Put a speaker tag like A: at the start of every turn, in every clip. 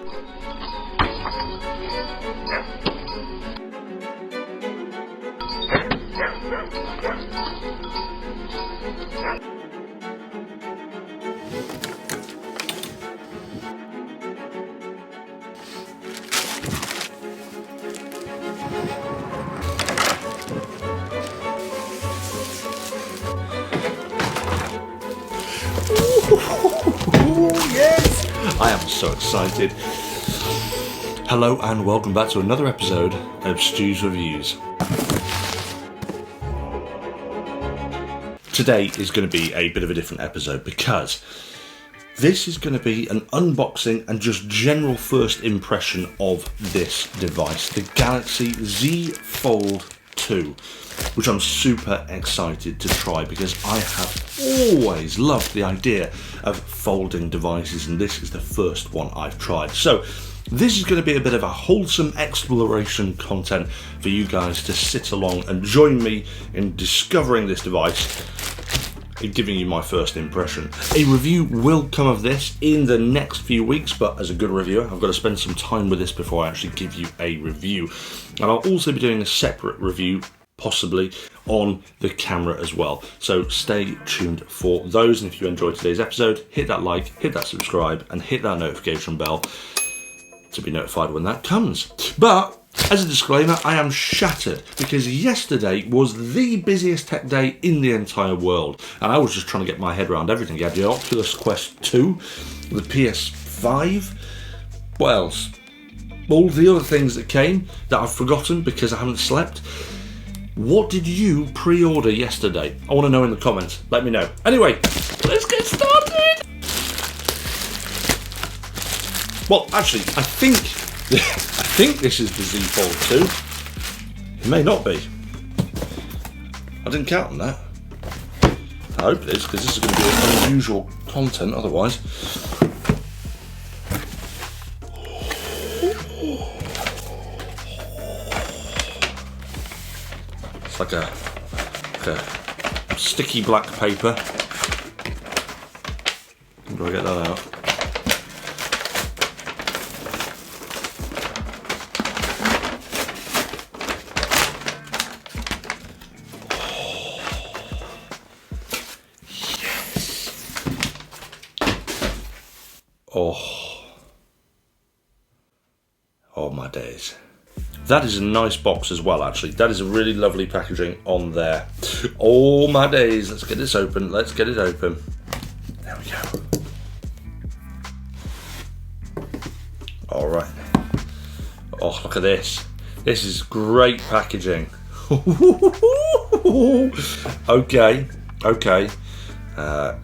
A: Yes! I am so excited. Hello and welcome back to another episode of STU'S Reviews. Today is going to be a bit of a different episode because this is going to be an unboxing and just general first impression of this device, the Galaxy Z Fold 2, which I'm super excited to try because I have always loved the idea of folding devices, and this is the first one I've tried. So this is going to be a bit of a wholesome exploration content for you guys to sit along and join me in discovering this device and giving you my first impression. A review will come of this in the next few weeks, but as a good reviewer, I've got to spend some time with this before I actually give you a review. And I'll also be doing a separate review, possibly on the camera as well. So stay tuned for those. And if you enjoyed today's episode, hit that like, hit that subscribe, and hit that notification bell to be notified when that comes. But as a disclaimer, I am shattered because yesterday was the busiest tech day in the entire world, and I was just trying to get my head around everything. You had the Oculus Quest 2, the PS5, what else? All the other things that came that I've forgotten because I haven't slept. What did you pre-order yesterday? I want to know in the comments. Let me know. Anyway, let's get started. Well, actually, I think this is the Z Fold 2. It may not be. I didn't count on that. I hope it is, because this is going to be unusual content otherwise. It's like a sticky black paper. How do I get that out? Oh my days. That is a nice box as well, actually. That is a really lovely packaging on there. Oh my days. Let's get this open. Let's get it open. There we go. Alright. Oh, look at this. This is great packaging. Okay.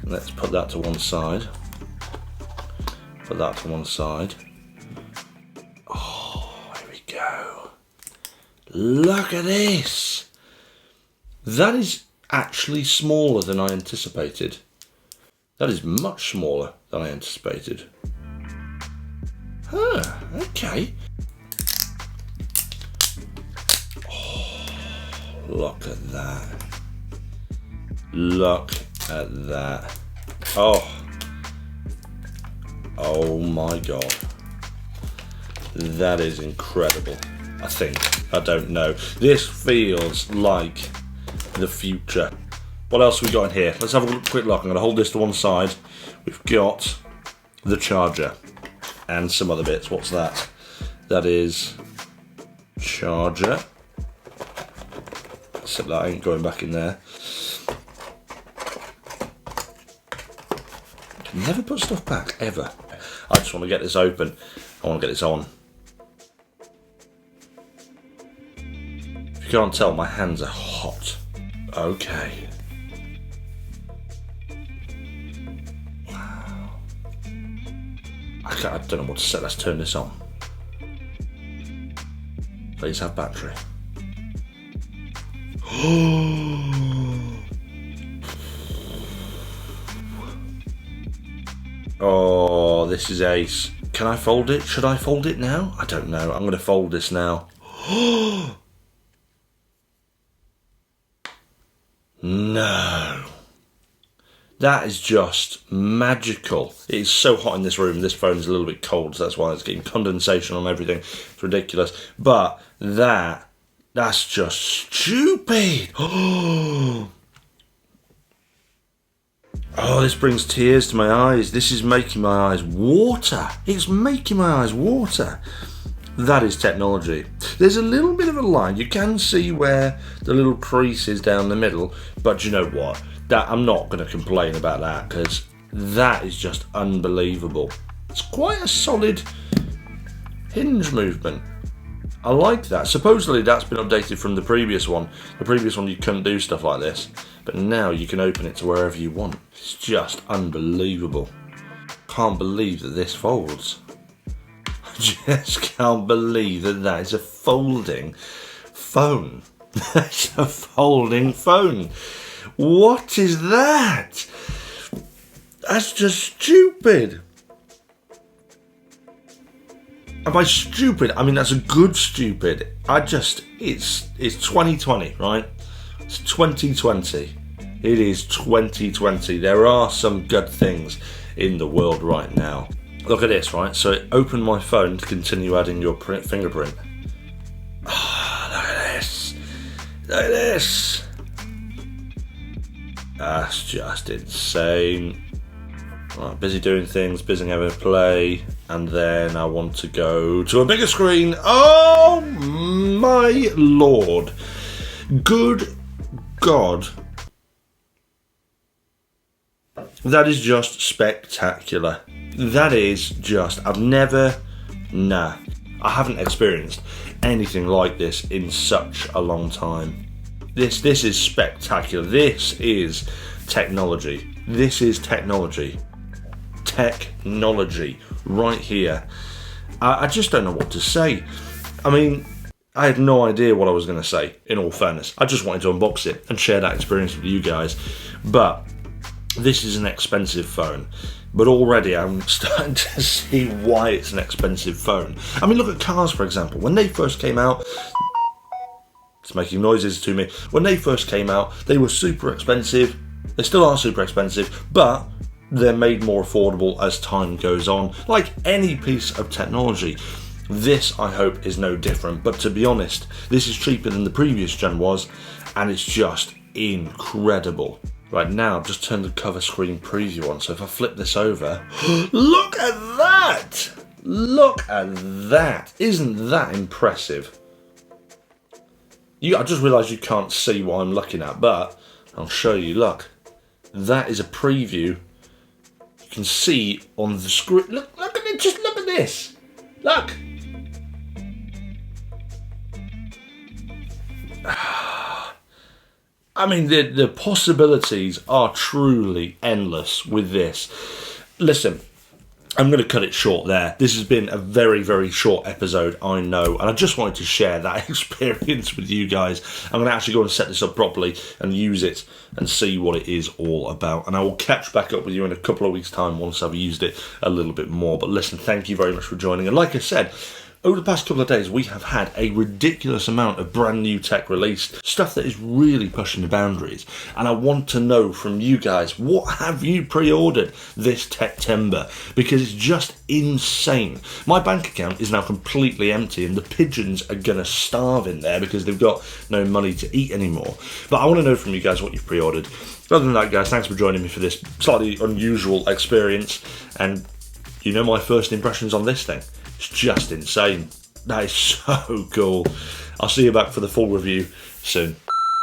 A: Let's put that to one side. Put that to one side. Oh, here we go. Look at this. That is actually smaller than I anticipated. That is much smaller than I anticipated. Huh, okay. Oh, look at that. Look at that. Oh my god. That is incredible. I think. I don't know. This feels like the future. What else have we got in here? Let's have a quick look. I'm going to hold this to one side. We've got the charger and some other bits. What's that? That is charger. Except that ain't going back in there. Never put stuff back, ever. I just want to get this open. I want to get this on. If you can't tell, my hands are hot. Okay. Wow. I don't know what to say. Let's turn this on. Please have battery. Oh, this is ace. Can I fold it? Should I fold it now? I don't know. I'm going to fold this now. No. That is just magical. It is so hot in this room. This phone's a little bit cold, so that's why it's getting condensation on everything. It's ridiculous. But that's just stupid. Oh, this brings tears to my eyes. This is making my eyes water. It's making my eyes water. That is technology. There's a little bit of a line. You can see where the little crease is down the middle, but you know what? I'm not going to complain about that, because that is just unbelievable. It's quite a solid hinge movement. I like that. Supposedly that's been updated from the previous one. The previous one you couldn't do stuff like this, but now you can open it to wherever you want. It's just unbelievable. Can't believe that this folds. I just can't believe that that is a folding phone. That's a folding phone. What is that? That's just stupid. Am I stupid? I mean, that's a good stupid. It's 2020, right? It's 2020. It is 2020. There are some good things in the world right now. Look at this, right? So it opened my phone to continue adding your fingerprint. Oh, look at this. Look at this. That's just insane. Right, busy doing things, busy having a play, and then I want to go to a bigger screen. Oh my lord. Good God. That is just spectacular. That is just, I haven't experienced anything like this in such a long time. This is spectacular. This is technology. This is technology. Technology right here. I just don't know what to say. I mean, I had no idea what I was going to say, in all fairness. I just wanted to unbox it and share that experience with you guys. But this is an expensive phone. But already I'm starting to see why it's an expensive phone. I mean, look at cars, for example. When they first came out, it's making noises to me. When they first came out, they were super expensive. They still are super expensive, but they're made more affordable as time goes on. Like any piece of technology, this, I hope, is no different. But to be honest, this is cheaper than the previous gen was, and it's just incredible. Right now, I've just turned the cover screen preview on, so if I flip this over, look at that! Look at that! Isn't that impressive? I just realised you can't see what I'm looking at, but I'll show you. Look, that is a preview. You can see on the screen. Look at it. Just look at this. Look. I mean, the possibilities are truly endless with this. Listen, I'm going to cut it short there. This has been a very, very short episode, I know, and I just wanted to share that experience with you guys. I'm going to actually go and set this up properly and use it and see what it is all about. And I will catch back up with you in a couple of weeks' time once I've used it a little bit more. But listen, thank you very much for joining. And like I said, over the past couple of days, we have had a ridiculous amount of brand new tech released, stuff that is really pushing the boundaries. And I want to know from you guys, what have you pre-ordered this September? Because it's just insane. My bank account is now completely empty and the pigeons are going to starve in there because they've got no money to eat anymore. But I want to know from you guys what you've pre-ordered. Other than that, guys, thanks for joining me for this slightly unusual experience. And you know my first impressions on this thing. It's just insane. That is so cool. I'll see you back for the full review soon.